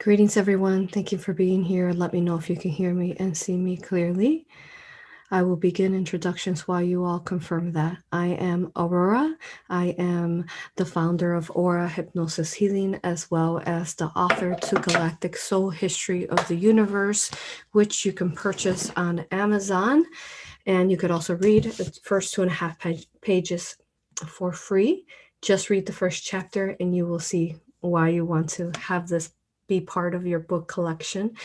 Greetings, everyone. Thank you for being here. Let me know if you can hear me and see me clearly. I will begin introductions while you all confirm that. I am Aurora. I am the founder of A.U.R.A Hypnosis Healing, as well as the author to Galactic Soul History of the Universe, which you can purchase on Amazon. And you could also read the first 2.5 pages for free. Just read the first chapter and you will see why you want to have this be part of your book collection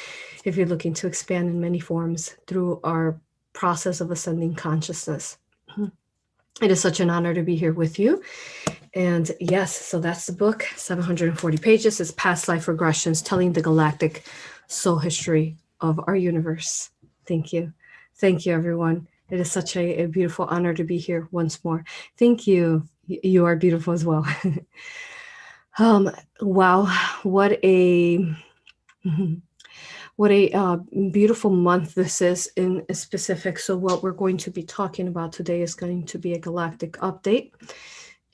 if you're looking to expand in many forms through our process of ascending consciousness. It is such an honor to be here with you. And yes, so that's the book, 740 pages. It's Past Life Regressions, telling the galactic soul history of our universe. Thank you. Thank you, everyone. It is such a beautiful honor to be here once more. Thank you. You are beautiful as well. Wow, what a beautiful month this is in specific. So what we're going to be talking about today is going to be a galactic update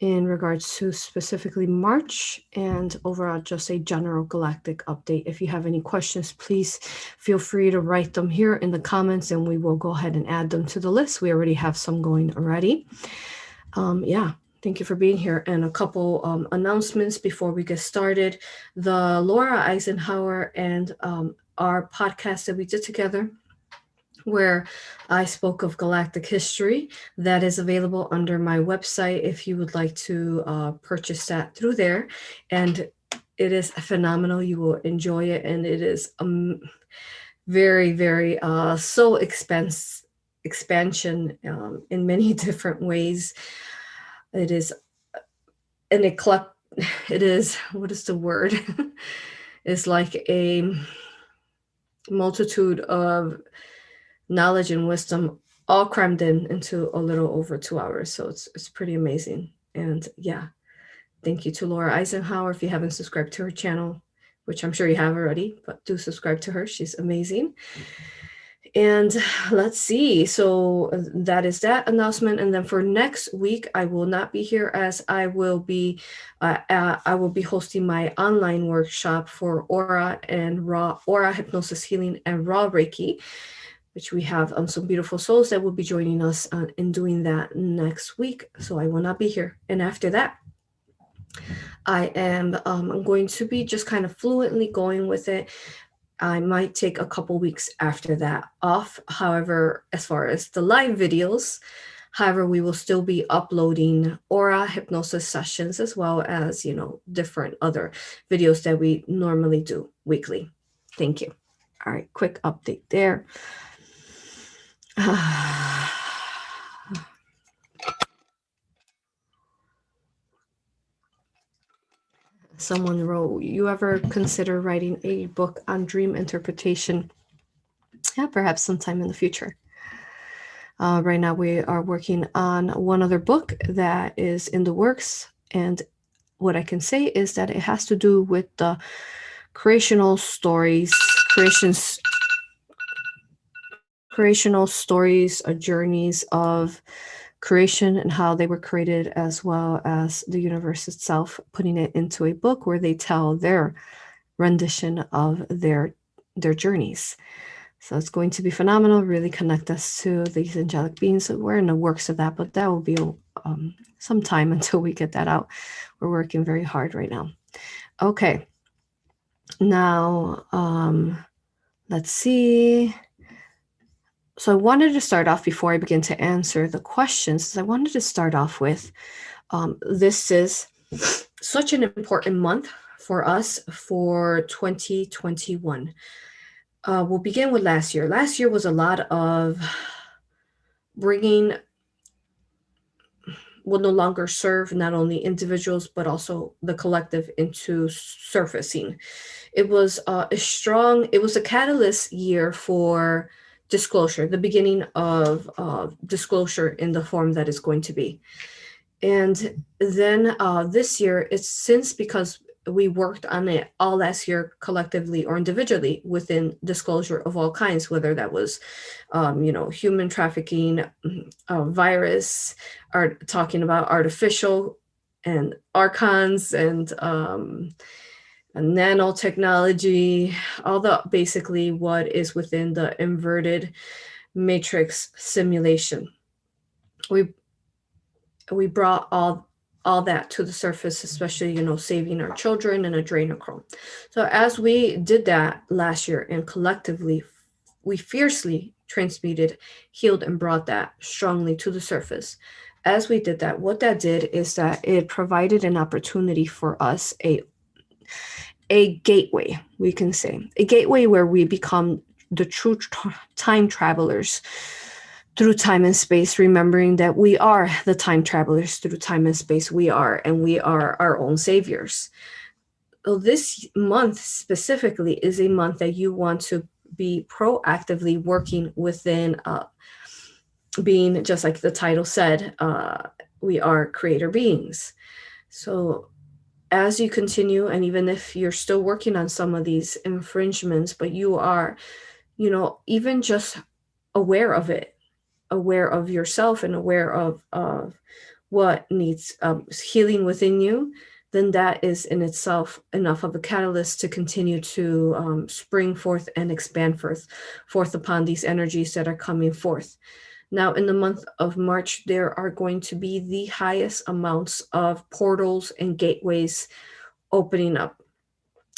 in regards to specifically March, and overall just a general galactic update. If you have any questions, please feel free to write them here in the comments and we will go ahead and add them to the list. We already have some going already. Yeah. Thank you for being here. And a couple announcements before we get started. The Laura Eisenhower and our podcast that we did together, where I spoke of galactic history, that is available under my website if you would like to purchase that through there. And it is phenomenal. You will enjoy it. And it is very, very soul expansion in many different ways. It is an eclectic, it is, what is the word? It's like a multitude of knowledge and wisdom all crammed into a little over 2 hours. So it's pretty amazing. And yeah, thank you to Laura Eisenhower. If you haven't subscribed to her channel, which I'm sure you have already, but do subscribe to her. She's amazing. And let's see. So that is that announcement. And then for next week, I will not be here, as I will be hosting my online workshop for A.U.R.A and A.U.R.A Hypnosis Healing and Raw Reiki, which we have some beautiful souls that will be joining us in doing that next week. So I will not be here. And after that, I am I'm going to be just kind of fluently going with it. I might take a couple weeks after that off. However, as far as the live videos, however, we will still be uploading A.U.R.A hypnosis sessions, as well as, different other videos that we normally do weekly. Thank you. All right, quick update there. Someone wrote, you ever consider writing a book on dream interpretation? Yeah, perhaps sometime in the future. Right now we are working on one other book that is in the works. And what I can say is that it has to do with the creational stories, journeys of creation and how they were created, as well as the universe itself, putting it into a book where they tell their rendition of their journeys. So it's going to be phenomenal, really connect us to these angelic beings. So we're in the works of that, but that will be some time until we get that out. We're working very hard right now. Okay. Now, let's see. So I wanted to start off, before I begin to answer the questions, I wanted to start off with, this is such an important month for us for 2021. We'll begin with last year. Last year was a lot of bringing will no longer serve not only individuals, but also the collective into surfacing. It was it was a catalyst year for disclosure, the beginning of disclosure in the form that it's going to be. And then this year, it's since, because we worked on it all last year collectively or individually within disclosure of all kinds, whether that was, human trafficking, virus, talking about artificial and archons and nanotechnology, all the basically what is within the inverted matrix simulation. We brought all that to the surface, especially, saving our children and adrenochrome. So as we did that last year, and collectively we fiercely transmuted, healed, and brought that strongly to the surface. As we did that, what that did is that it provided an opportunity for us, a gateway, we can say, a gateway where we become the true time travelers through time and space, remembering that we are the time travelers through time and space. We are our own saviors. So this month specifically is a month that you want to be proactively working within, being, just like the title said, we are creator beings. So as you continue, and even if you're still working on some of these infringements, but you are, even just aware of it, aware of yourself, and aware of what needs healing within you, then that is in itself enough of a catalyst to continue to spring forth and expand forth upon these energies that are coming forth. Now, in the month of March, there are going to be the highest amounts of portals and gateways opening up.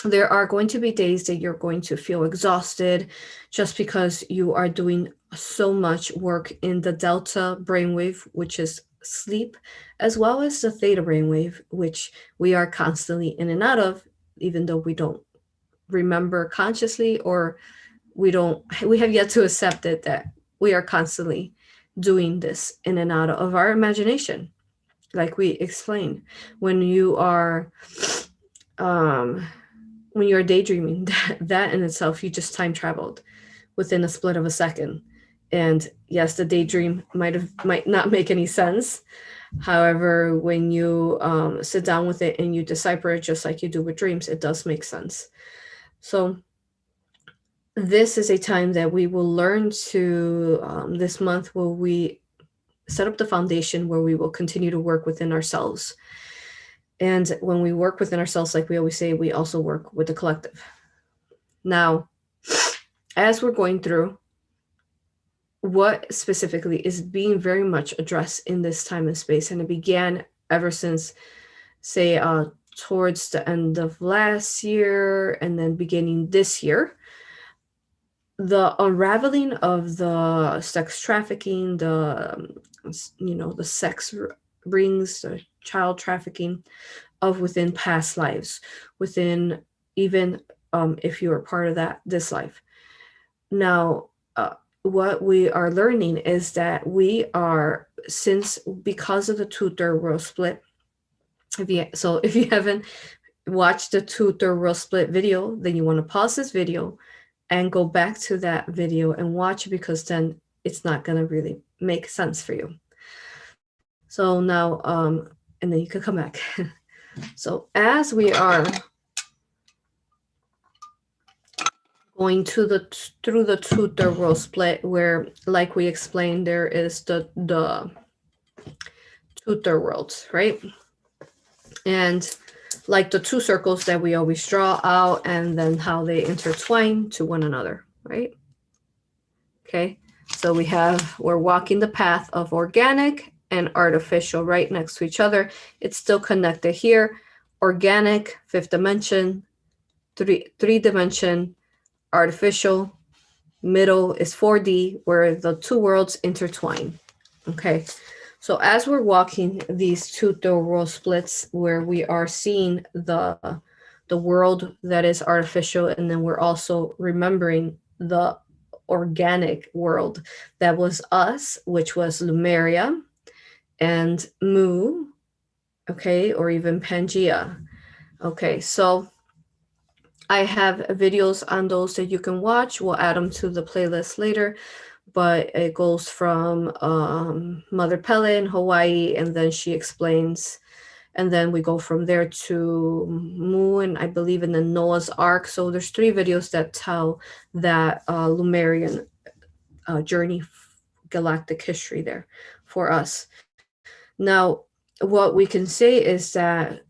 There are going to be days that you're going to feel exhausted just because you are doing so much work in the delta brainwave, which is sleep, as well as the theta brainwave, which we are constantly in and out of, even though we don't remember consciously, or we have yet to accept it, that we are constantly doing this in and out of our imagination. Like we explained, when you are daydreaming, that in itself, you just time traveled within a split of a second. And yes, the daydream might not make any sense. However, when you sit down with it and you decipher it, just like you do with dreams, it does make sense. So this is a time that we will learn to, this month, will we set up the foundation where we will continue to work within ourselves. And when we work within ourselves, like we always say, we also work with the collective. Now, as we're going through, what specifically is being very much addressed in this time and space, and it began ever since, say, towards the end of last year and then beginning this year, the unraveling of the sex trafficking, the sex rings, the child trafficking of within past lives, within even if you are part of this life. Now, what we are learning is that we are, because of the 2/3 world split, if you haven't watched the 2/3 world split video, then you want to pause this video and go back to that video and watch it, because then it's not going to really make sense for you. So now, and then you can come back. So as we are going through the 2/3 world split, where, like we explained, there is the 2/3 worlds, right? And like the two circles that we always draw out, and then how they intertwine to one another, right? Okay, so we're walking the path of organic and artificial right next to each other. It's still connected here. Organic, 5th dimension, three dimension, artificial, middle is 4D, where the two worlds intertwine. Okay, so as we're walking these 2/3 world splits, where we are seeing the world that is artificial, and then we're also remembering the organic world that was us, which was Lemuria and Mu, okay, or even Pangea. Okay, so I have videos on those that you can watch. We'll add them to the playlist later, but it goes from Mother Pele in Hawaii, and then she explains, and then we go from there to Moon, I believe, in the Noah's Ark. So there's 3 videos that tell that Lemurian journey, galactic history there for us. Now, what we can say is that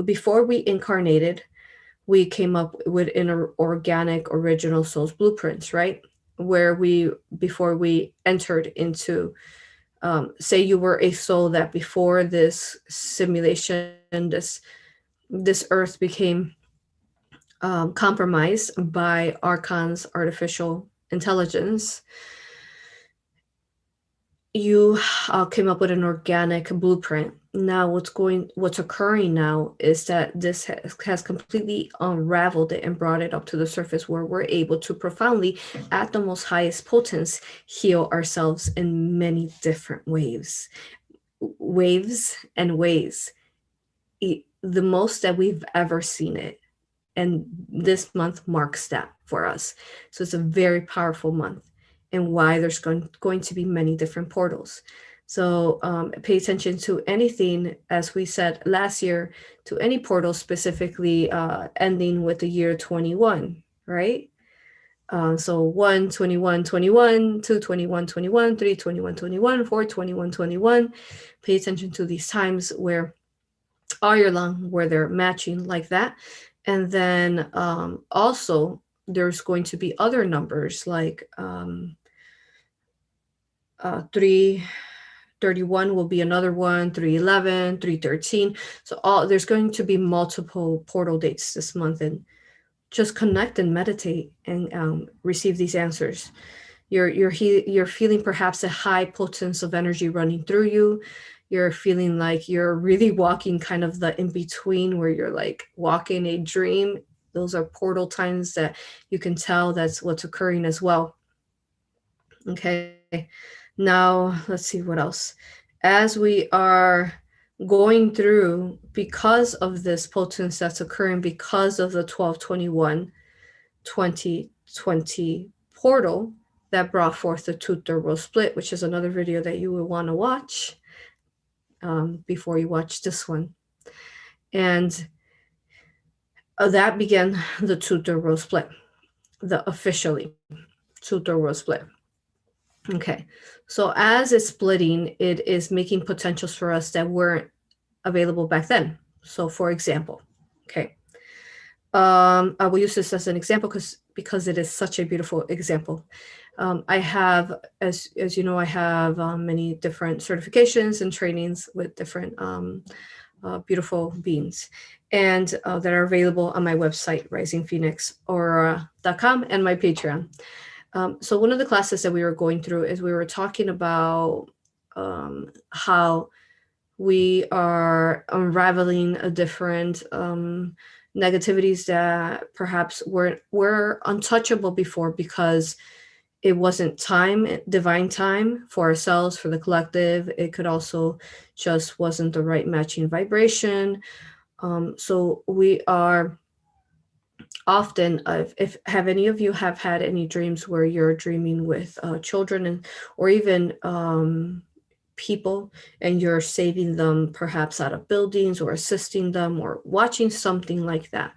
before we incarnated, we came up with an organic original souls blueprints, right? Where before we entered into, say you were a soul that before this simulation, this earth became compromised by Archon's artificial intelligence. You came up with an organic blueprint. Now what's occurring now is that this has completely unraveled it and brought it up to the surface, where we're able to profoundly, at the most highest potence, heal ourselves in many different waves and ways, the most that we've ever seen it. And this month marks that for us. So it's a very powerful month, and why there's going to be many different portals. So pay attention to anything, as we said last year, to any portal, specifically ending with the year 21, right? So 1, 21, 21, 2, 21, 21, 3, 21, 21, 4, 21, 21. Pay attention to these times where all year long, where they're matching like that. And then also there's going to be other numbers like 331 will be another one, 311, 313. So there's going to be multiple portal dates this month, and just connect and meditate and receive these answers. You're feeling perhaps a high potence of energy running through you. You're feeling like you're really walking kind of the in between, where you're like walking a dream. Those are portal times that you can tell that's what's occurring as well. Okay, now let's see what else. As we are going through, because of this potence that's occurring, because of the 12/21/2020 portal that brought forth the two-third world split, which is another video that you will want to watch before you watch this one. And that began the two-third world split, the officially two-third world split. Okay, so as it's splitting, it is making potentials for us that weren't available back then. So for example, okay, I will use this as an example because it is such a beautiful example. I have, as you know, I have many different certifications and trainings with different beautiful beings, and that are available on my website, risingphoenix.com, and my Patreon. So one of the classes that we were going through is we were talking about how we are unraveling a different negativities that perhaps were untouchable before, because it wasn't divine time for ourselves, for the collective. It could also just wasn't the right matching vibration. So we are often, if have any of you have had any dreams where you're dreaming with children or even people, and you're saving them perhaps out of buildings or assisting them or watching something like that.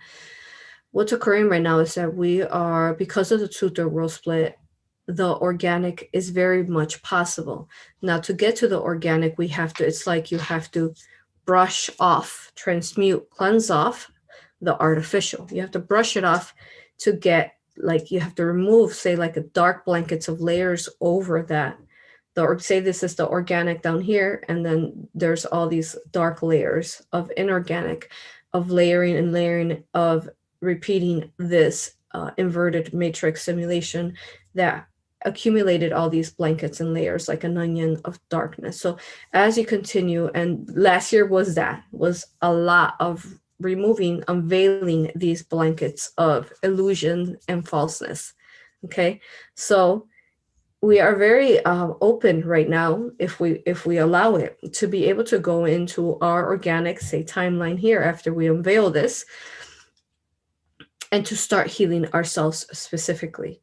What's occurring right now is that we are, because of the two-third world split, the organic is very much possible. Now, to get to the organic, it's like you have to brush off, transmute, cleanse off the artificial. You have to brush it off to get, like, you have to remove, say, like a dark blankets of layers over that. Say this is the organic down here, and then there's all these dark layers of inorganic, of layering and layering, of repeating this inverted matrix simulation that accumulated all these blankets and layers like an onion of darkness. So as you continue, and last year was a lot of removing, unveiling these blankets of illusion and falseness. Okay, so we are very open right now, if we allow it, to be able to go into our organic, say, timeline here after we unveil this, and to start healing ourselves specifically.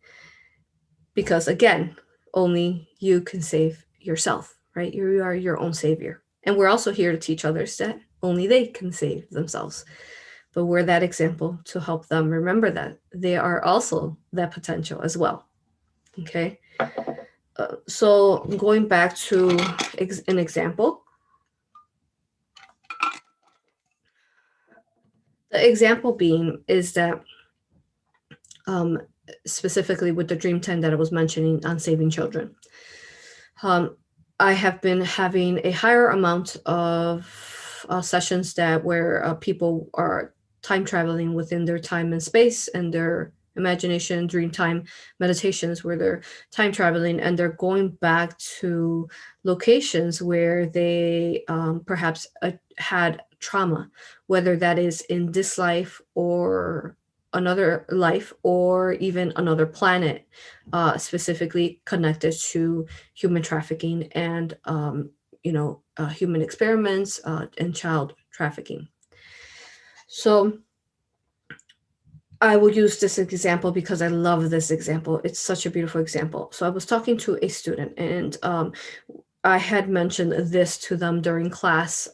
Because again, only you can save yourself, right? You are your own savior. And we're also here to teach others that only they can save themselves. But we're that example to help them remember that they are also that potential as well. Okay. So going back to an example. The example being is that um, specifically with the dream 10 that I was mentioning on saving children. I have been having a higher amount of sessions that where people are time traveling within their time and space and their imagination, dream time meditations where they're time traveling and they're going back to locations where they perhaps had trauma, whether that is in this life or another life or even another planet, specifically connected to human trafficking and human experiments and child trafficking. So I will use this example because I love this example. It's such a beautiful example. So I was talking to a student, and I had mentioned this to them during class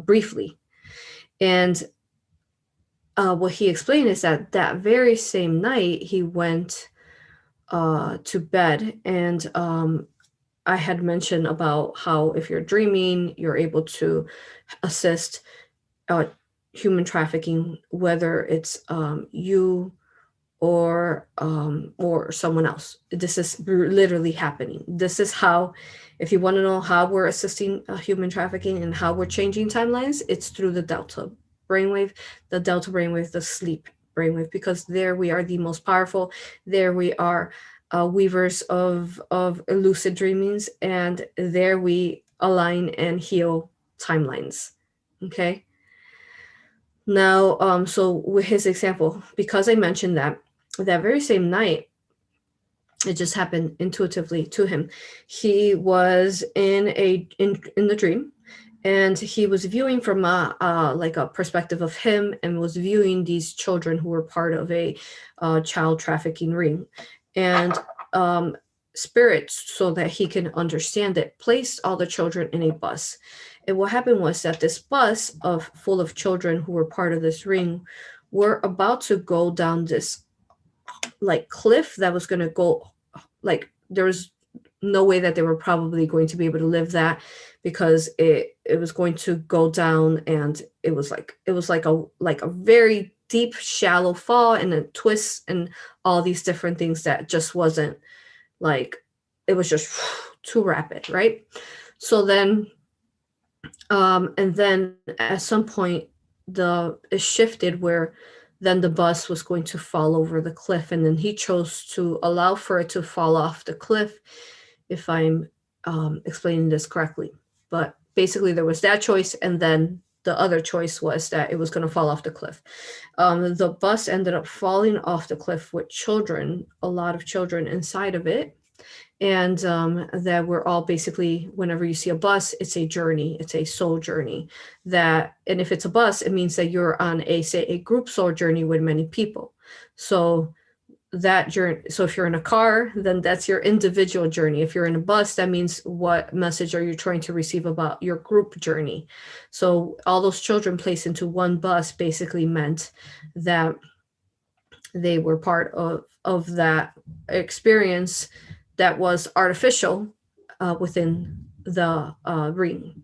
briefly. And what he explained is that that very same night he went to bed, and I had mentioned about how if you're dreaming, you're able to assist uh, human trafficking, whether it's you or someone else. This is literally happening. This is how, if you want to know how we're assisting human trafficking and how we're changing timelines, it's through the brainwave, delta brainwave, the sleep brainwave, because there we are the most powerful. There we are weavers of lucid dreamings, and there we align and heal timelines. Okay. Now, so with his example, because I mentioned that very same night, it just happened intuitively to him. He was in the dream, and he was viewing from a perspective of him, and was viewing these children who were part of a child trafficking ring, and spirits, so that he can understand it, placed all the children in a bus. And what happened was that this bus of full of children who were part of this ring were about to go down this like cliff that was going to go, like there was no way that they were probably going to be able to live that, because it was going to go down, and it was like a very deep shallow fall and then twists and all these different things that just wasn't like, it was just too rapid, right? So then and then at some point it shifted where then the bus was going to fall over the cliff, and then he chose to allow for it to fall off the cliff, if I'm explaining this correctly. But basically there was that choice, and then the other choice was that it was going to fall off the cliff. The bus ended up falling off the cliff with children, a lot of children inside of it, and that we're all basically, whenever you see a bus, it's a journey, it's a soul journey. That, and if it's a bus, it means that you're on a group soul journey with many people. So that journey, so if you're in a car, then that's your individual journey. If you're in a bus, that means what message are you trying to receive about your group journey. So all those children placed into one bus basically meant that they were part of that experience that was artificial within the ring,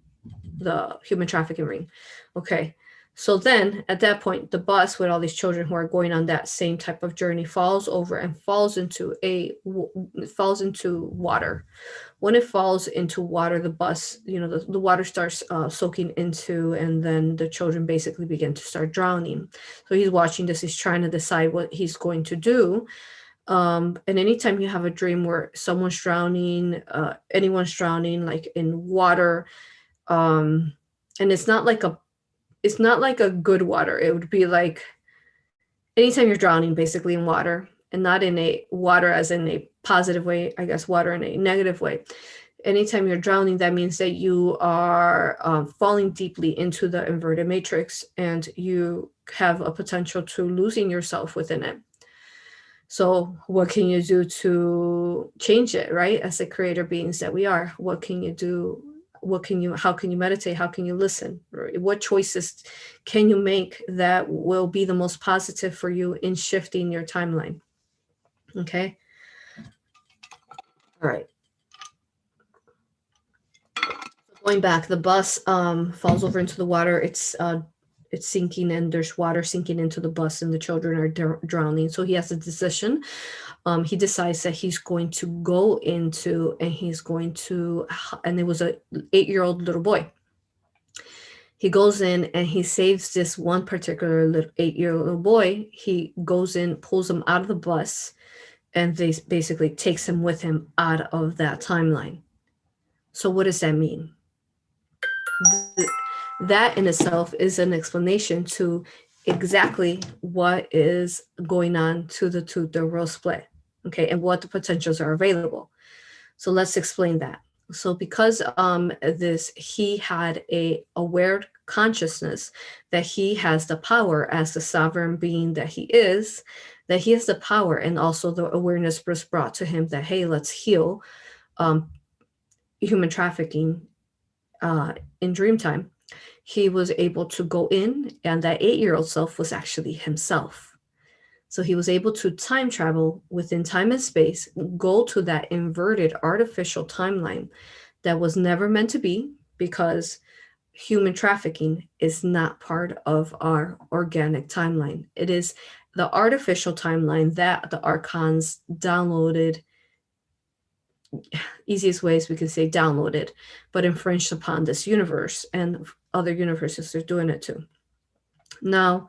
the human trafficking ring. Okay. So then at that point, the bus with all these children who are going on that same type of journey falls over and falls into water. When it falls into water, the bus, the water starts soaking into, and then the children basically begin to start drowning. So he's watching this, he's trying to decide what he's going to do. And anytime you have a dream where someone's drowning, anyone's drowning, like in water, and it's not like a good water. It would be like anytime you're drowning basically in water, and not in a water as in a positive way, I guess water in a negative way. Anytime you're drowning, that means that you are falling deeply into the inverted matrix, and you have a potential to losing yourself within it. So what can you do to change it, right? As the creator beings that we are, what can you do? How can you meditate? How can you listen? Right? What choices can you make that will be the most positive for you in shifting your timeline? Okay. All right. Going back, the bus falls over into the water. it's sinking and there's water sinking into the bus and the children are drowning. So he has a decision. He decides that he's going to go into, and he's going to, and it was a 8-year-old little boy. He goes in and he saves this one particular little 8-year-old boy. He goes in, pulls him out of the bus, and they basically takes him with him out of that timeline. So what does that mean? That in itself is an explanation to exactly what is going on to the world split, okay, and what the potentials are available. So let's explain that. So because he had a aware consciousness that he has the power as the sovereign being that he is, that he has the power, and also the awareness was brought to him that, hey, let's heal human trafficking in Dreamtime. He was able to go in, and that 8-year-old self was actually himself. So he was able to time travel within time and space, go to that inverted artificial timeline that was never meant to be, because human trafficking is not part of our organic timeline. It is the artificial timeline that the archons downloaded. Easiest ways we can say downloaded, but infringed upon this universe, and other universes are doing it too. Now,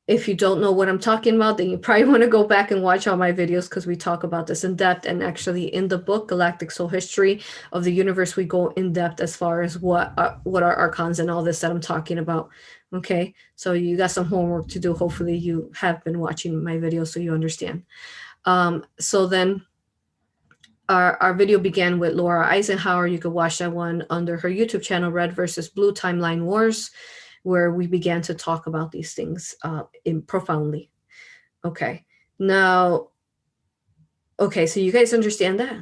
if you don't know what I'm talking about, then you probably want to go back and watch all my videos, because we talk about this in depth. And actually in the book, Galactic Soul History of the Universe, we go in depth as far as what are archons and all this that I'm talking about. Okay, so you got some homework to do. Hopefully you have been watching my videos so you understand. So then our video began with Laura Eisenhower. You could watch that one under her YouTube channel, Red versus Blue Timeline Wars, where we began to talk about these things profoundly. Okay, now, okay, so you guys understand that?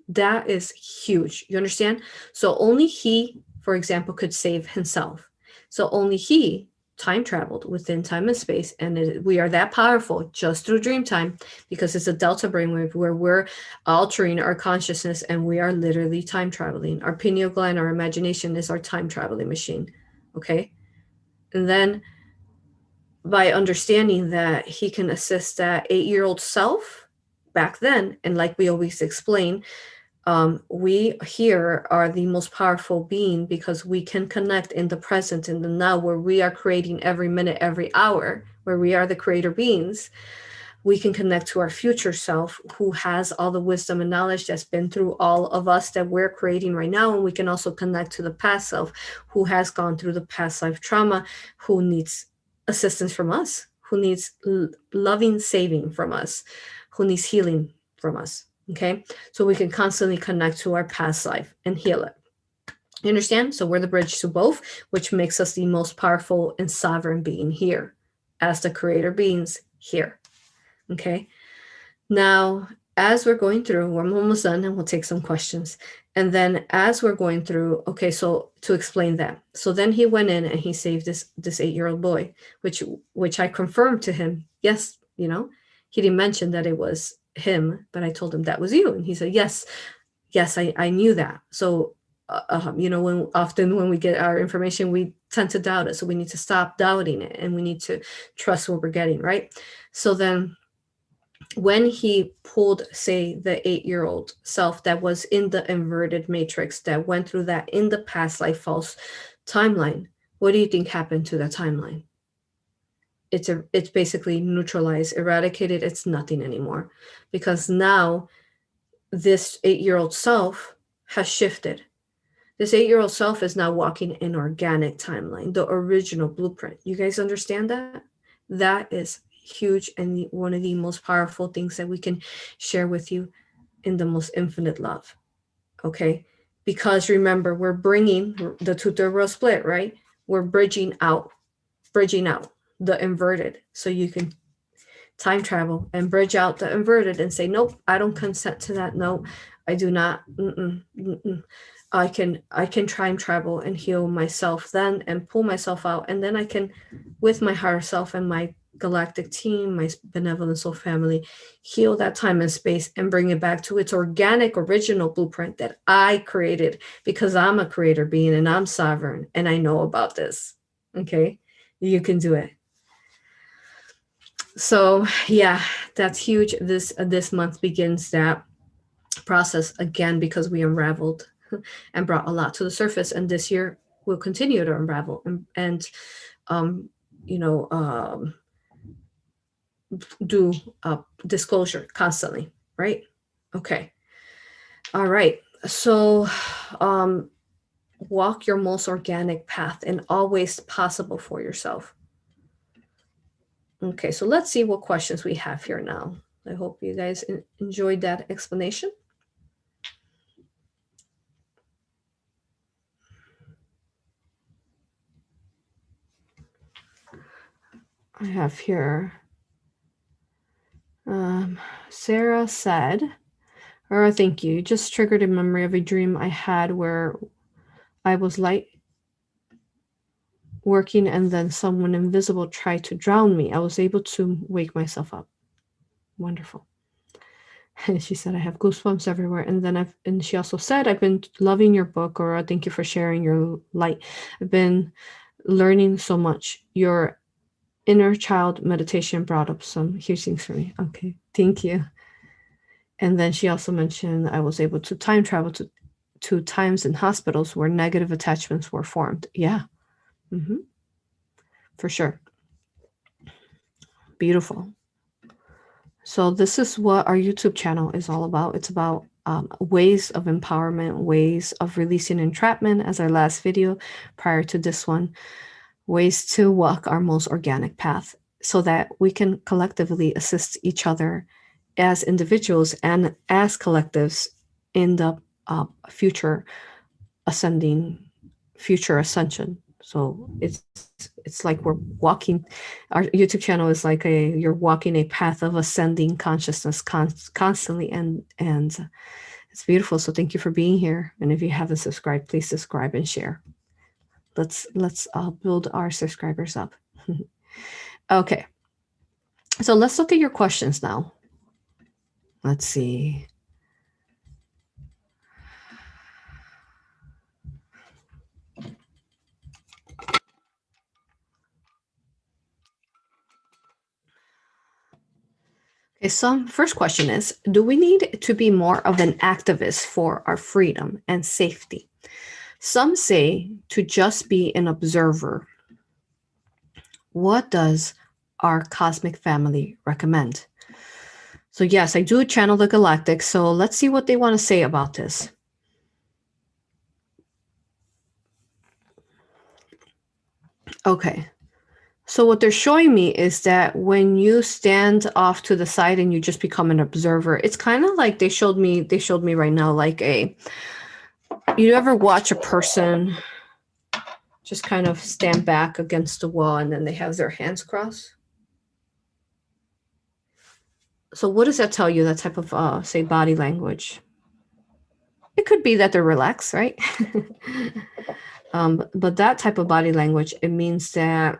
That is huge. You understand? So only he, for example, could save himself. So only he time traveled within time and space, and we are that powerful just through dream time, because it's a delta brainwave where we're altering our consciousness, and we are literally time traveling. Our pineal gland, our imagination, is our time traveling machine. Okay, and then by understanding that he can assist that 8-year-old self back then, and like we always explain, we here are the most powerful being, because we can connect in the present, in the now, where we are creating every minute, every hour, where we are the creator beings. We can connect to our future self, who has all the wisdom and knowledge that's been through all of us that we're creating right now. And we can also connect to the past self, who has gone through the past life trauma, who needs assistance from us, who needs loving saving from us, who needs healing from us. Okay, so we can constantly connect to our past life and heal it. You understand? So we're the bridge to both, which makes us the most powerful and sovereign being here, as the creator beings here. Okay, now as we're going through, we're almost done, and we'll take some questions. And then as we're going through, okay, so to explain that, so then he went in and he saved this 8-year-old boy, which I confirmed to him. Yes, you know, he didn't mention that it was him, but I told him that was you, and he said yes, I knew that. So you know, when we get our information, we tend to doubt it, so we need to stop doubting it, and we need to trust what we're getting, right? So then when he pulled, say, the 8-year-old self that was in the inverted matrix, that went through that in the past life false timeline, what do you think happened to that timeline? It's basically neutralized, eradicated. It's nothing anymore, because now this 8-year-old self has shifted. This 8-year-old self is now walking an organic timeline, the original blueprint. You guys understand that? That is huge, and one of the most powerful things that we can share with you in the most infinite love. Okay, because remember, we're bringing the two-third world split, right? We're bridging out the inverted, so you can time travel and bridge out the inverted and say, nope, I don't consent to that. No, I do not. I can time travel and heal myself then, and pull myself out, and then I can, with my higher self and my galactic team, my benevolent soul family, heal that time and space and bring it back to its organic original blueprint that I created, because I'm a creator being and I'm sovereign and I know about this. Okay, you can do it. So yeah, that's huge. This month begins that process again, because we unraveled and brought a lot to the surface, and this year we'll continue to unravel and um, you know, do disclosure constantly, right? Okay. All right. So walk your most organic path and always possible for yourself. Okay, so let's see what questions we have here now. I hope you guys enjoyed that explanation. I have here, Sarah said, "Aurora, thank you. You just triggered a memory of a dream I had where I was light working and then someone invisible tried to drown me. I was able to wake myself up." Wonderful. And she said, "I have goosebumps everywhere." And she also said, "I've been loving your book, Aurora. Thank you for sharing your light. I've been learning so much. Your inner child meditation brought up some huge things for me." Okay, thank you. And then she also mentioned, "I was able to time travel to times in hospitals where negative attachments were formed." Yeah, for sure. Beautiful. So this is what our YouTube channel is all about. It's about ways of empowerment, ways of releasing entrapment, as our last video prior to this one, ways to walk our most organic path so that we can collectively assist each other as individuals and as collectives in the future ascension. So it's like we're walking, our YouTube channel is like you're walking a path of ascending consciousness constantly, and it's beautiful. So thank you for being here, and if you haven't subscribed, please subscribe and share. Let's build our subscribers up. Okay, so let's look at your questions now. Let's see. Okay, so first question is, do we need to be more of an activist for our freedom and safety? Some say to just be an observer. What does our cosmic family recommend? So yes, I do channel the Galactic, so let's see what they want to say about this. Okay. So what they're showing me is that when you stand off to the side and you just become an observer, it's kind of like they showed me right now, like you ever watch a person just kind of stand back against the wall and then they have their hands crossed? So what does that tell you, that type of say body language? It could be that they're relaxed, right? But that type of body language, it means that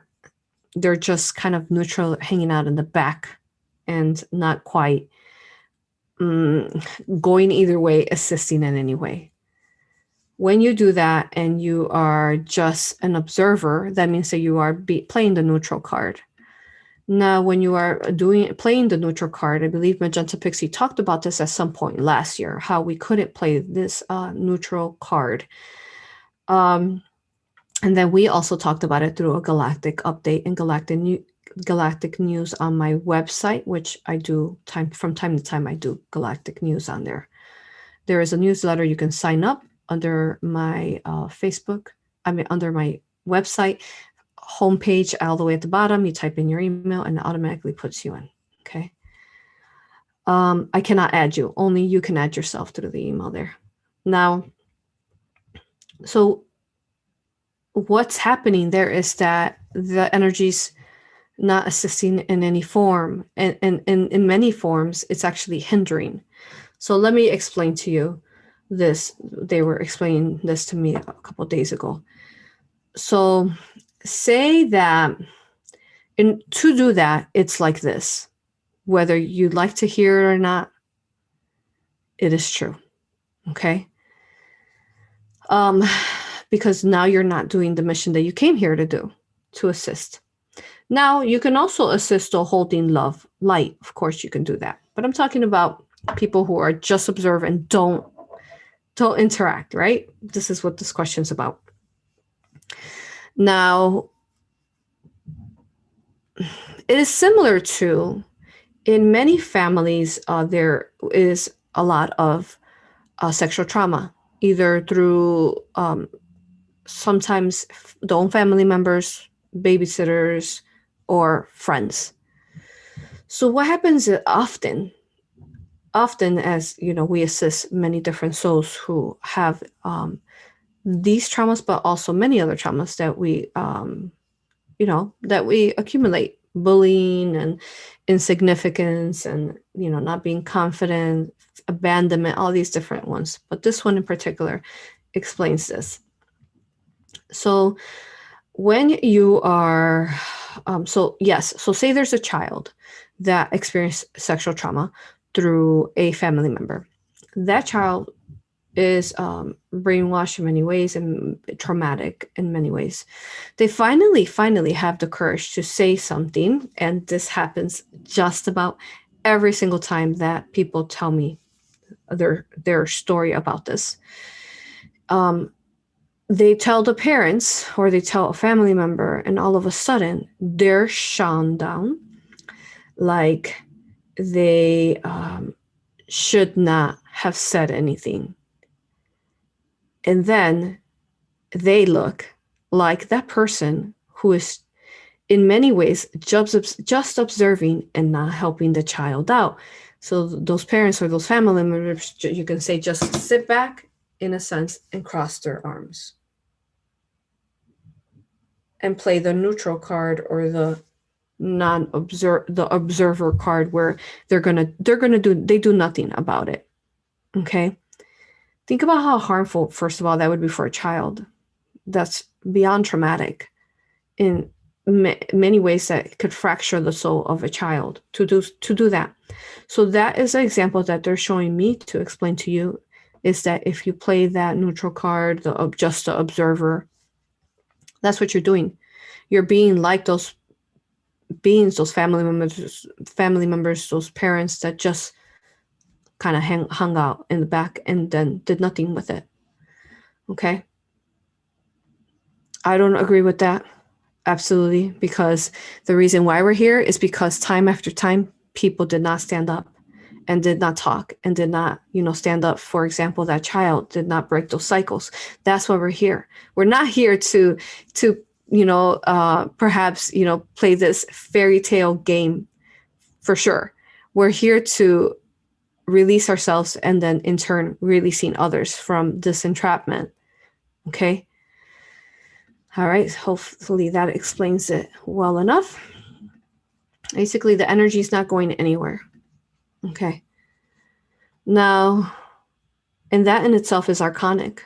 they're just kind of neutral, hanging out in the back and not quite going either way, assisting in any way. When you do that and you are just an observer, that means that you are playing the neutral card. Now, when you are playing the neutral card, I believe Magenta Pixie talked about this at some point last year, how we couldn't play this neutral card. And then we also talked about it through a Galactic update and Galactic news on my website, which I do from time to time. I do Galactic news on there. There is a newsletter you can sign up under my Facebook. Under my website homepage, all the way at the bottom. You type in your email, and it automatically puts you in. Okay. I cannot add you. Only you can add yourself through the email there. Now, so what's happening there is that the energy's not assisting in any form, and in many forms it's actually hindering. So let me explain to you this. They were explaining this to me a couple of days ago. So say that And to do that, it's like this. Whether you'd like to hear it or not, it is true. Okay? Because now you're not doing the mission that you came here to do, to assist. Now, you can also assist to holding love, light. Of course, you can do that. But I'm talking about people who are just observe and don't interact, right? This is what this question's about. Now, it is similar to, in many families, there is a lot of sexual trauma, either through sometimes the own family members, babysitters, or friends. So what happens often as we assist many different souls who have these traumas, but also many other traumas that we that we accumulate: bullying and insignificance, and not being confident, abandonment, all these different ones. But this one in particular explains this. So when you are so say there's a child that experienced sexual trauma through a family member. That child is brainwashed in many ways and traumatic in many ways. They finally have the courage to say something, and this happens just about every single time that people tell me their story about this. They tell the parents or they tell a family member, and all of a sudden they're shut down, like they should not have said anything. And then they look like that person who is in many ways just observing and not helping the child out. So those parents or those family members, you can say, just sit back in a sense and cross their arms and play the neutral card or the observer card, where they do nothing about it. Okay? Think about how harmful, first of all, that would be for a child. That's beyond traumatic in many ways, that could fracture the soul of a child to do that. So that is an example that they're showing me to explain to you, is that if you play that neutral card, just the observer, that's what you're doing. You're being like those beings, those family members, those parents that just kind of hung out in the back and then did nothing with it. Okay? I don't agree with that. Absolutely. Because the reason why we're here is because time after time, people did not stand up and did not talk and did not, stand up. For example, that child did not break those cycles. That's why we're here. We're not here to perhaps, play this fairy tale game, for sure. We're here to release ourselves and then in turn releasing others from this entrapment. Okay? All right, hopefully that explains it well enough. Basically, the energy is not going anywhere. Okay. Now, and that in itself is archonic.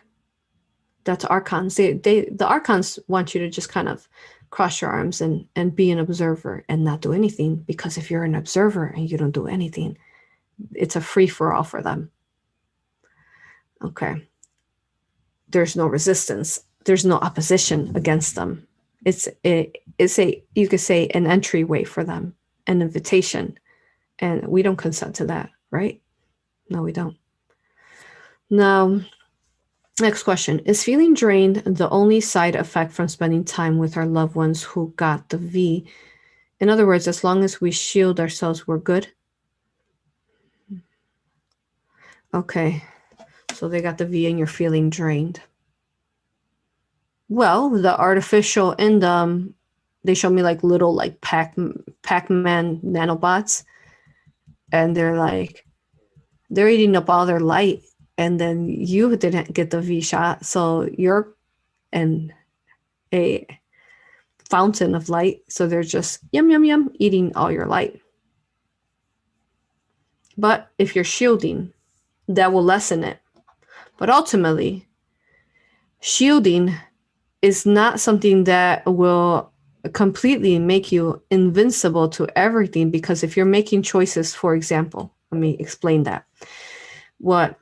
That's archons. The archons want you to just kind of cross your arms and be an observer and not do anything, because if you're an observer and you don't do anything, it's a free-for-all for them. Okay. There's no resistance. There's no opposition against them. It's you could say an entryway for them, an invitation. And we don't consent to that, right? No, we don't. Now, next question. Is feeling drained the only side effect from spending time with our loved ones who got the V? In other words, as long as we shield ourselves, we're good? Okay. So they got the V and you're feeling drained. Well, the artificial in them, they show me like little like Pac-Man nanobots. And they're eating up all their light. And then you didn't get the V shot. So you're in a fountain of light. So they're just yum, yum, yum, eating all your light. But if you're shielding, that will lessen it. But ultimately, shielding is not something that will completely make you invincible to everything, because if you're making choices, for example, let me explain that. What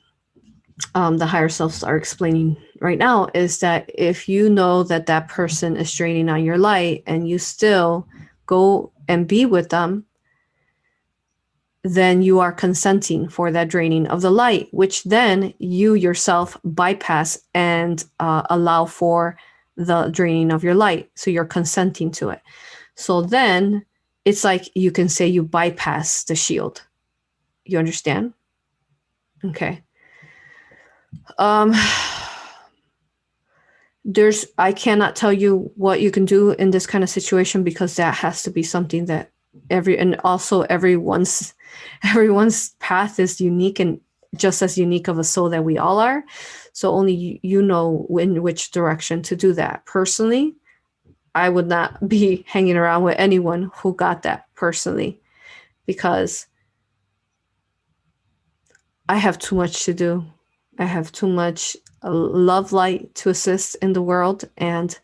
the higher selves are explaining right now is that if you know that that person is draining on your light and you still go and be with them, then you are consenting for that draining of the light, which then you yourself bypass and allow for the draining of your light. So you're consenting to it. So then it's like you can say you bypass the shield. You understand? Okay. I cannot tell you what you can do in this kind of situation, because that has to be something that everyone's path is unique, and just as unique of a soul that we all are. So only you know in which direction to do that. Personally, I would not be hanging around with anyone who got that personally, because I have too much to do. I have too much love light to assist in the world, and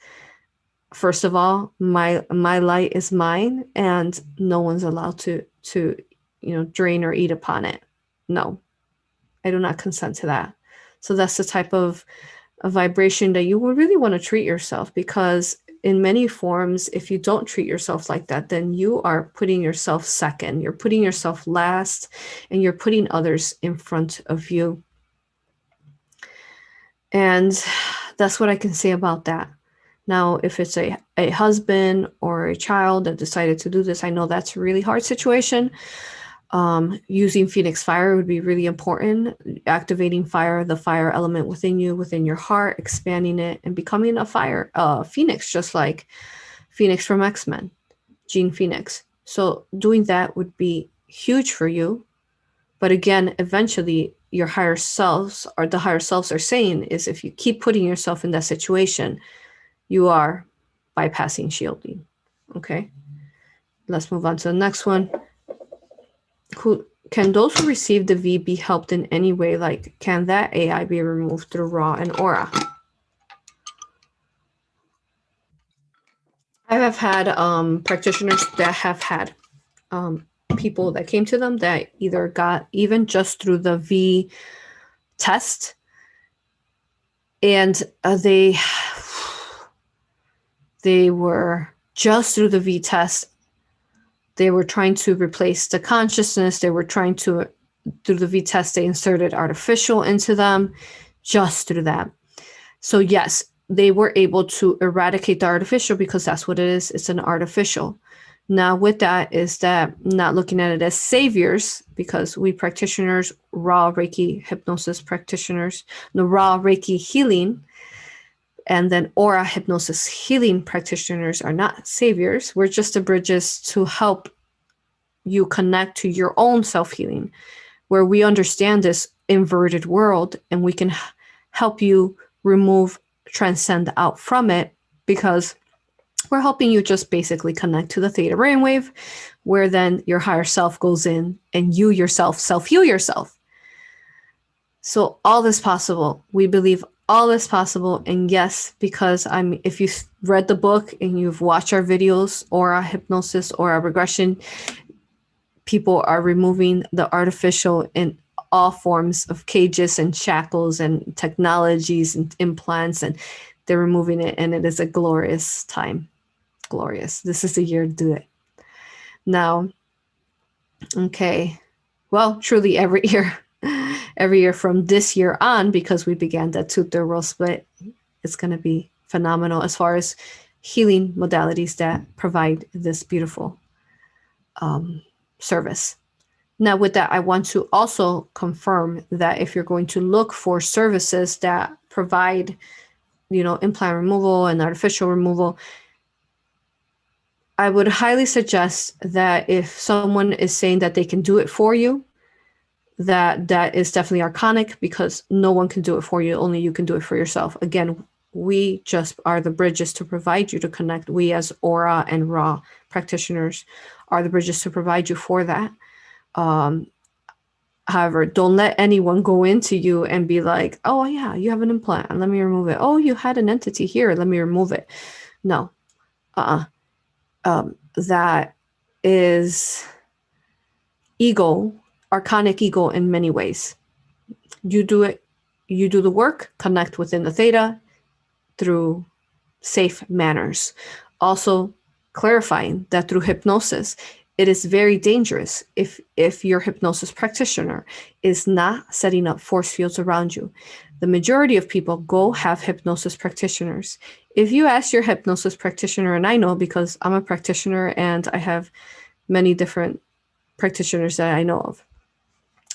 first of all, my light is mine, and no one's allowed to drain or eat upon it. No, I do not consent to that. So that's the type of a vibration that you would really want to treat yourself, because in many forms, if you don't treat yourself like that, then you are putting yourself second, you're putting yourself last, and you're putting others in front of you. And that's what I can say about that. Now, if it's a husband or a child that decided to do this, I know that's a really hard situation. Using Phoenix Fire would be really important. Activating fire, the fire element within you, within your heart, expanding it and becoming a fire Phoenix, just like Phoenix from X-Men, Jean Phoenix. So doing that would be huge for you. But again, eventually your higher selves, or the higher selves are saying, is if you keep putting yourself in that situation, you are bypassing shielding. Okay, let's move on to the next one. Can those who receive the V be helped in any way? Like, can that AI be removed through Ra and Aura? I have had practitioners that have had people that came to them that either got, even just through the V test, and they were just through the V test. They were trying to replace the consciousness. They were trying to, through the V test, they inserted artificial into them, just through that. So yes, they were able to eradicate the artificial, because that's what it is. It's an artificial. Now with that is that not looking at it as saviors, because we practitioners, Ra Reiki hypnosis practitioners, the Ra Reiki healing, and then Aura hypnosis healing practitioners are not saviors. We're just the bridges to help you connect to your own self-healing, where we understand this inverted world and we can help you remove, transcend out from it, because we're helping you just basically connect to the theta brainwave, where then your higher self goes in and you yourself self-heal yourself. So all this possible. We believe all is possible. And yes, because if you've read the book and you've watched our videos, Aura hypnosis, Aura regression, people are removing the artificial in all forms of cages and shackles and technologies and implants, and they're removing it, and it is a glorious time. Glorious. This is the year to do it. Now, okay. Well, truly every year from this year on, because we began that two-third world split, it's going to be phenomenal as far as healing modalities that provide this beautiful service. Now, with that, I want to also confirm that if you're going to look for services that provide, implant removal and artificial removal, I would highly suggest that if someone is saying that they can do it for you, that is definitely archonic, because no one can do it for you. Only you can do it for yourself. Again, we just are the bridges to provide you to connect. We as Aura and Ra practitioners are the bridges to provide you for that. However, don't let anyone go into you and be like, oh yeah, you have an implant, let me remove it. Oh, you had an entity here, let me remove it. No. that is ego, archonic ego in many ways. You do it, you do the work, connect within the theta through safe manners. Also clarifying that through hypnosis, it is very dangerous if your hypnosis practitioner is not setting up force fields around you. The majority of people go have hypnosis practitioners. If you ask your hypnosis practitioner, and I know because I'm a practitioner and I have many different practitioners that I know of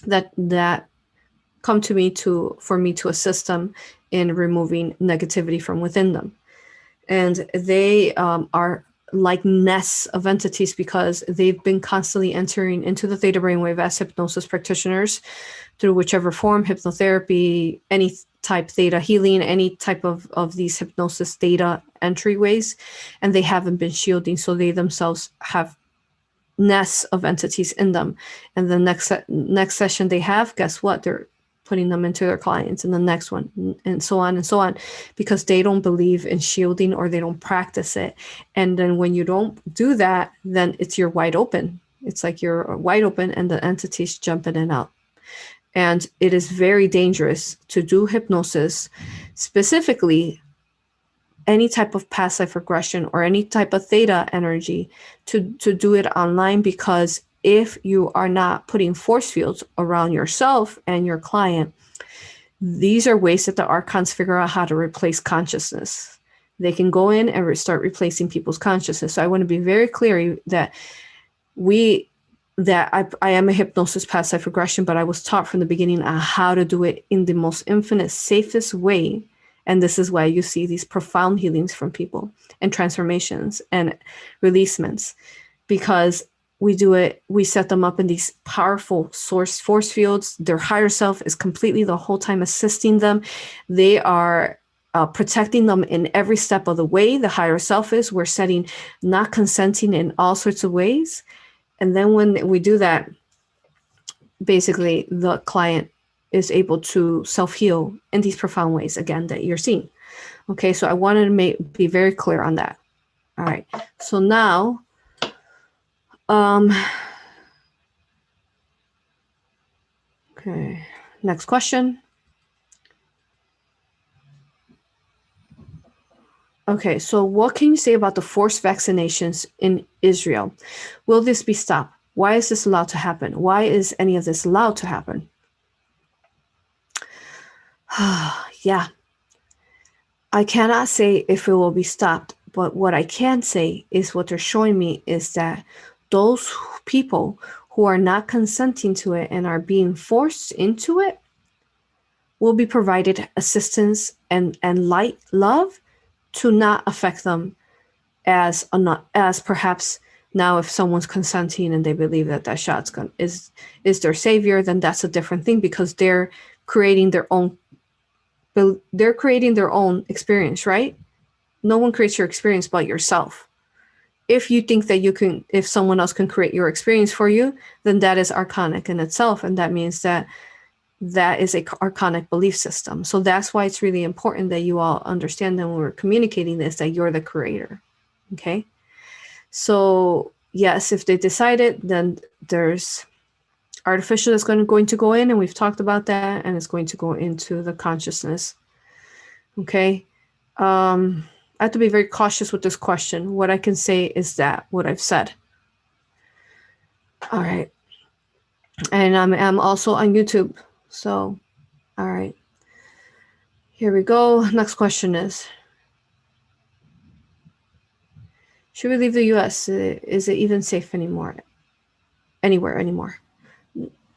that come to me for me to assist them in removing negativity from within them. And they are like nests of entities because they've been constantly entering into the theta brainwave as hypnosis practitioners through whichever form, hypnotherapy, any type theta healing, any type of these hypnosis theta entryways, and they haven't been shielding, so they themselves have nests of entities in them. And the next session they have, guess what? They're putting them into their clients, and the next one, and so on, because they don't believe in shielding or they don't practice it. And then when you don't do that, then you're wide open. It's like you're wide open and the entities jump in and out. And it is very dangerous to do hypnosis, specifically any type of past life regression or any type of theta energy, to do it online, because if you are not putting force fields around yourself and your client, these are ways that the archons figure out how to replace consciousness. They can go in and start replacing people's consciousness. So I want to be very clear that I am a hypnosis past life regression, but I was taught from the beginning on how to do it in the most infinite, safest way. And this is why you see these profound healings from people and transformations and releasements, because we do it, we set them up in these powerful source force fields. Their higher self is completely the whole time assisting them. They are protecting them in every step of the way. The higher self is, we're setting not consenting in all sorts of ways. And then when we do that, basically the client is able to self-heal in these profound ways, again, that you're seeing. Okay, so I wanted to be very clear on that. All right, so now, okay, next question. Okay, so what can you say about the forced vaccinations in Israel? Will this be stopped? Why is this allowed to happen? Why is any of this allowed to happen? Yeah, I cannot say if it will be stopped, but what I can say is what they're showing me is that those people who are not consenting to it and are being forced into it will be provided assistance and light, love, to not affect them as perhaps now if someone's consenting and they believe that shot's is their savior, then that's a different thing, because they're creating their own experience, right? No one creates your experience but yourself. If you think that if someone else can create your experience for you, then that is archonic in itself, and that means that is a archonic belief system. So that's why it's really important that you all understand that when we're communicating this, that you're the creator. Okay. So yes, if they decide it, then there's artificial that's going to go in, and we've talked about that, and it's going to go into the consciousness. Okay. I have to be very cautious with this question. What I can say is that what I've said. All right. And I'm also on YouTube. So, all right. Here we go. Next question is, should we leave the US? Is it even safe anymore? Anywhere anymore?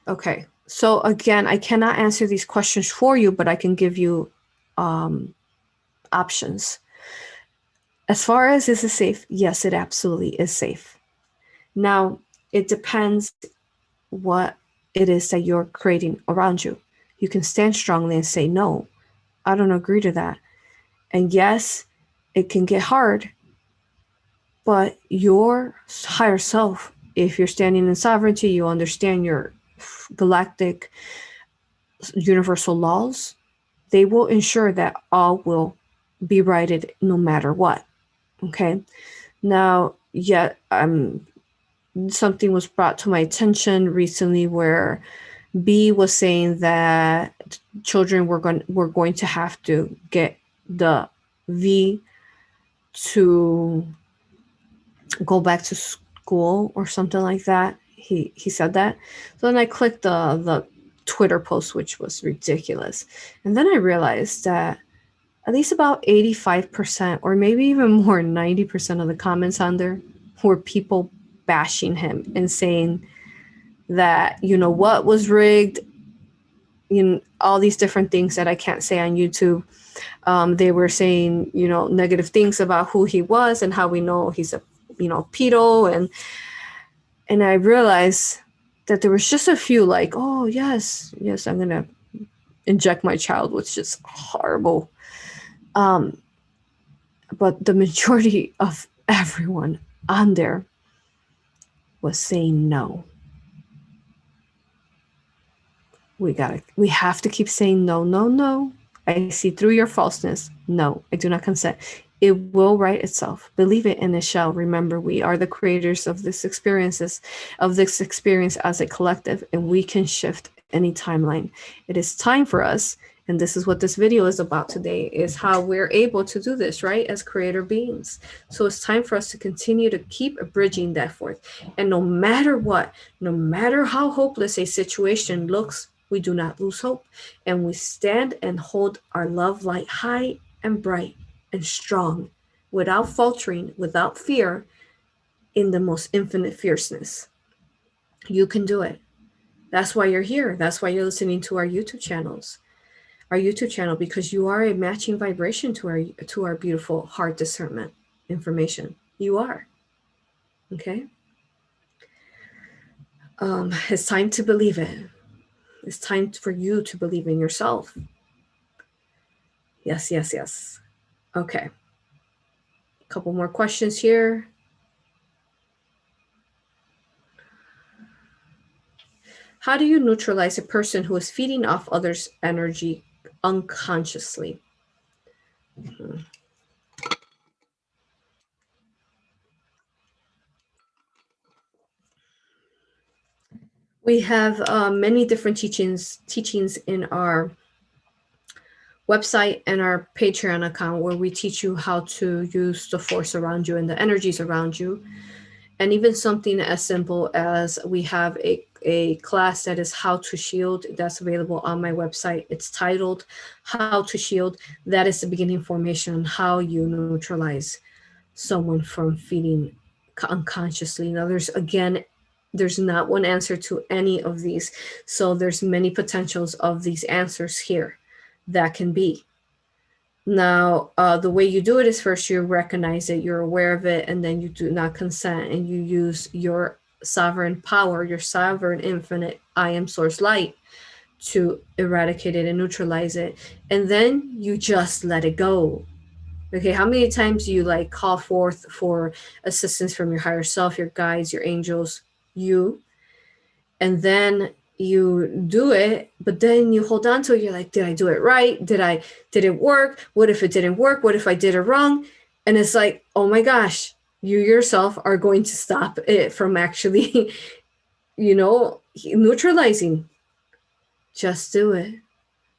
Okay. So again, I cannot answer these questions for you, but I can give you options. As far as is it safe? Yes, it absolutely is safe. Now, it depends what it is that you're creating around you. You can stand strongly and say, no, I don't agree to that. And yes, it can get hard, but your higher self, if you're standing in sovereignty, you understand your galactic universal laws, they will ensure that all will be righted no matter what. Okay. Now, yet something was brought to my attention recently where B was saying that children were going to have to get the V to go back to school or something like that. He said that. So then I clicked the Twitter post, which was ridiculous, and then I realized that at least about 85% or maybe even more, 90% of the comments on there were people bashing him and saying that, you know, what was rigged, you know, all these different things that I can't say on YouTube. They were saying, you know, negative things about who he was and how we know he's a, you know, pedo. And I realized that there was just a few like, oh, yes, I'm going to inject my child, which is horrible. But the majority of everyone on there was saying no. We have to keep saying no, no, no. I see through your falseness. No, I do not consent. It will right itself. Believe it and it shall. Remember, we are the creators of this experience as a collective, and we can shift any timeline. It is time for us, and this is what this video is about today, is how we're able to do this, right, as creator beings. So it's time for us to continue to keep bridging that forth. And no matter what, no matter how hopeless a situation looks, we do not lose hope, and we stand and hold our love light high and bright and strong, without faltering, without fear, in the most infinite fierceness. You can do it. That's why you're here. That's why you're listening to our YouTube channels. Our YouTube channel, because you are a matching vibration to our beautiful heart discernment information. You are. Okay? It's time to believe it. It's time for you to believe in yourself. Yes, yes, yes. Okay. A couple more questions here. How do you neutralize a person who is feeding off others' energy unconsciously? We have many different teachings in our website and our Patreon account where we teach you how to use the force around you and the energies around you. And even something as simple as we have a class that is how to shield that's available on my website. It's titled How to Shield. That is the beginning formation on how you neutralize someone from feeding unconsciously. Now there's not one answer to any of these. So there's many potentials of these answers here that can be. Now, the way you do it is first you recognize it, you're aware of it, and then you do not consent and you use your sovereign power, your sovereign infinite I am source light to eradicate it and neutralize it. And then you just let it go. Okay, how many times do you like call forth for assistance from your higher self, your guides, your angels, you, and then you do it, but then you hold on to it. You're like, did I do it right? Did it work? What if it didn't work? What if I did it wrong? And it's like, oh my gosh, you yourself are going to stop it from actually, neutralizing. Just do it,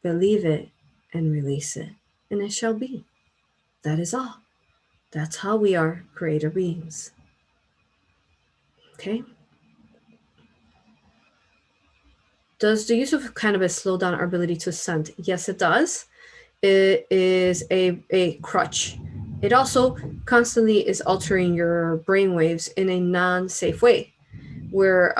believe it, and release it, and it shall be. That is all. That's how we are creator beings. Okay? Does the use of cannabis slow down our ability to scent? Yes, it does. It is a crutch. It also constantly is altering your brain waves in a non-safe way, where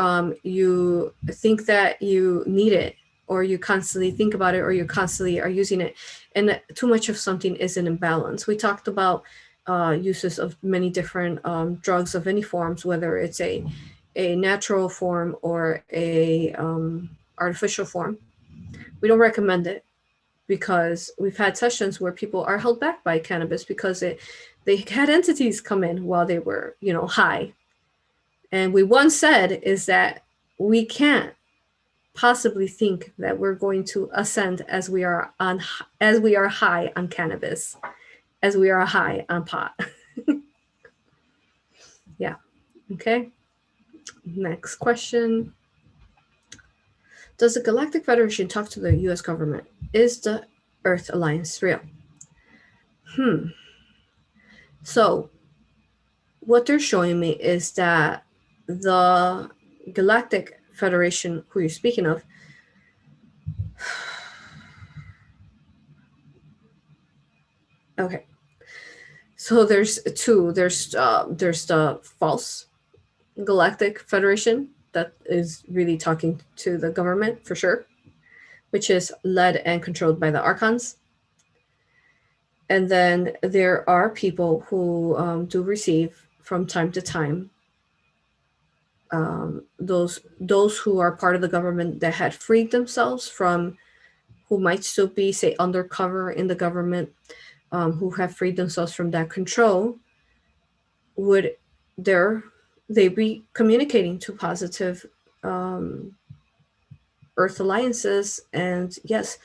you think that you need it, or you constantly think about it, or you constantly are using it, and too much of something is an imbalance. We talked about uses of many different drugs of any forms, whether it's a natural form or a artificial form. We don't recommend it because we've had sessions where people are held back by cannabis because they had entities come in while they were, high. And we once said is that we can't possibly think that we're going to ascend as we are high on cannabis, as we are high on pot. Yeah. Okay. Next question. Does the Galactic Federation talk to the US government? Is the Earth Alliance real? So what they're showing me is that the Galactic Federation, who you're speaking of, okay. So there's two. There's the false Galactic Federation that is really talking to the government for sure, which is led and controlled by the Archons. And then there are people who do receive from time to time those who are part of the government that had freed themselves from, who might still be, say, undercover in the government, who have freed themselves from that control, would they be communicating to positive Earth alliances? And yes,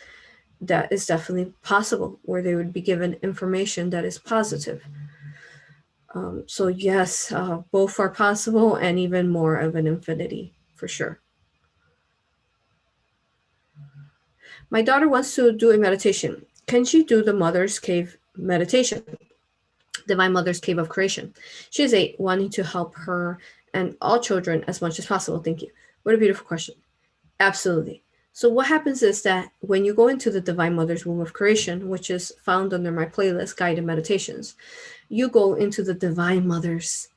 that is definitely possible, where they would be given information that is positive. So yes, both are possible, and even more of an infinity for sure. My daughter wants to do a meditation. Can she do the Mother's Cave meditation? Divine Mother's Cave of Creation. She is 8, wanting to help her and all children as much as possible. Thank you. What a beautiful question. Absolutely. So what happens is that when you go into the Divine Mother's Womb of Creation, which is found under my playlist, Guided Meditations, you go into the Divine Mother's.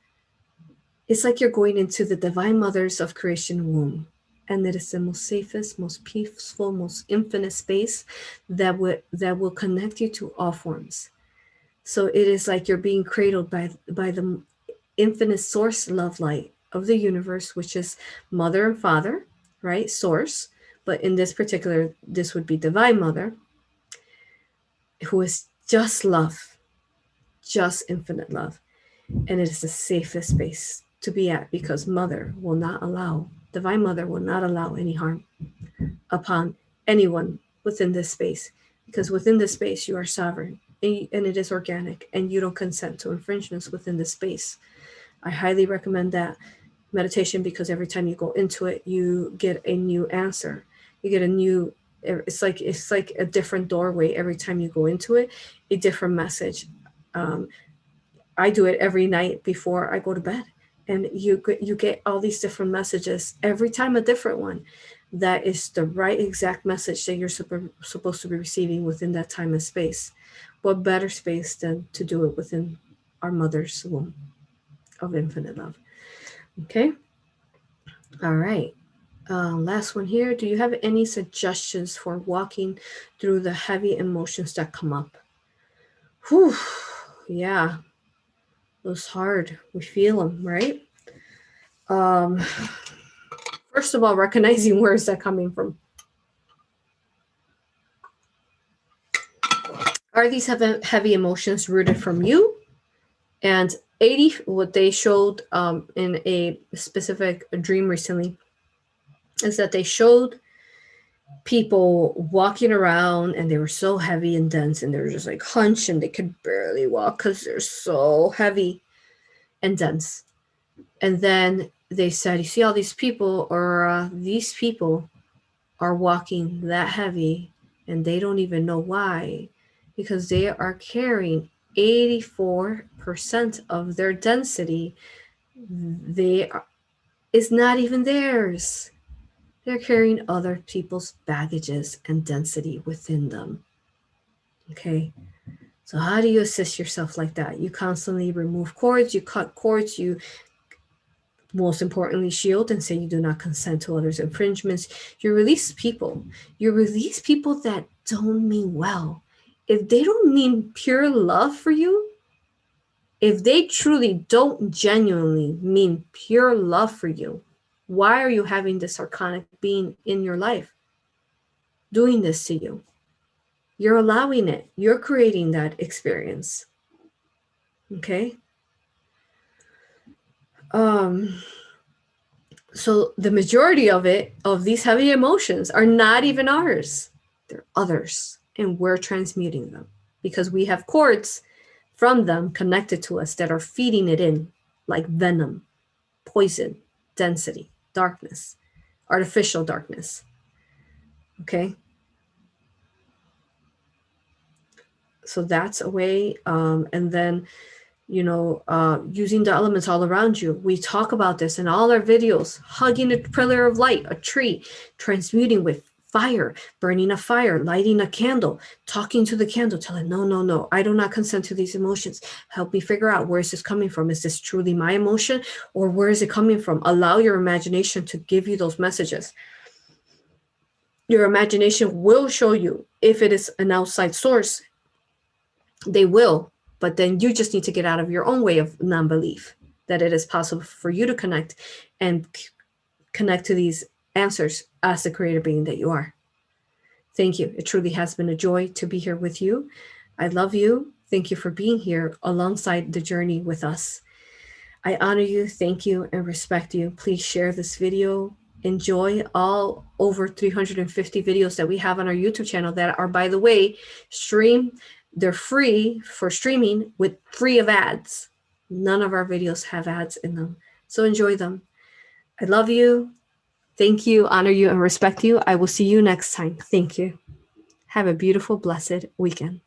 It's like you're going into the Divine Mother's of Creation womb. And it is the most safest, most peaceful, most infinite space that will connect you to all forms. So it is like you're being cradled by the infinite source love light of the universe, which is Mother and Father, right? Source. But in this particular, this would be Divine Mother, who is just love, just infinite love. And it is the safest space to be at, because Mother will not allow, Divine Mother will not allow any harm upon anyone within this space, because within this space you are sovereign, and it is organic, and you don't consent to infringements within this space. I highly recommend that meditation, because every time you go into it, you get a new answer. You get a new, it's like a different doorway every time you go into it, a different message. I do it every night before I go to bed, and you get all these different messages every time, a different one that is the right exact message that you're supposed to be receiving within that time and space. What better space than to do it within our Mother's womb of infinite love? Okay. All right. Last one here. Do you have any suggestions for walking through the heavy emotions that come up? Whew. Yeah. Those hard. We feel them, right? First of all, recognizing where is that coming from. Are these heavy emotions rooted from you? And 80, what they showed in a specific dream recently, is that they showed people walking around, and they were so heavy and dense, and they were just like hunched, and they could barely walk because they're so heavy and dense. And then they said, you see all these people, or these people are walking that heavy, and they don't even know why, because they are carrying 84% of their density. It's not even theirs. They're carrying other people's baggages and density within them. Okay. So how do you assist yourself like that? You constantly remove cords, you cut cords, you most importantly shield and say you do not consent to others' infringements. You release people. You release people that don't mean well. If they don't mean pure love for you, if they truly don't genuinely mean pure love for you, why are you having this archonic being in your life doing this to you? You're allowing it. You're creating that experience. Okay? So the majority of these heavy emotions are not even ours. They're others. And we're transmuting them because we have cords from them connected to us that are feeding it in like venom, poison, density, darkness, artificial darkness. Okay? So that's a way. And then, using the elements all around you. We talk about this in all our videos: hugging a pillar of light, a tree, transmuting with fire, burning a fire, lighting a candle, talking to the candle, telling, no, I do not consent to these emotions. Help me figure out, where is this coming from? Is this truly my emotion, or where is it coming from? Allow your imagination to give you those messages. Your imagination will show you if it is an outside source. They will, but then you just need to get out of your own way of non-belief that it is possible for you to connect and connect to these answers as the creator being that you are. Thank you. It truly has been a joy to be here with you. I love you. Thank you for being here alongside the journey with us. I honor you, thank you, and respect you. Please share this video. Enjoy all over 350 videos that we have on our YouTube channel that are, by the way, they're free for streaming with free of ads. None of our videos have ads in them. So enjoy them. I love you. Thank you, honor you, and respect you. I will see you next time. Thank you. Have a beautiful, blessed weekend.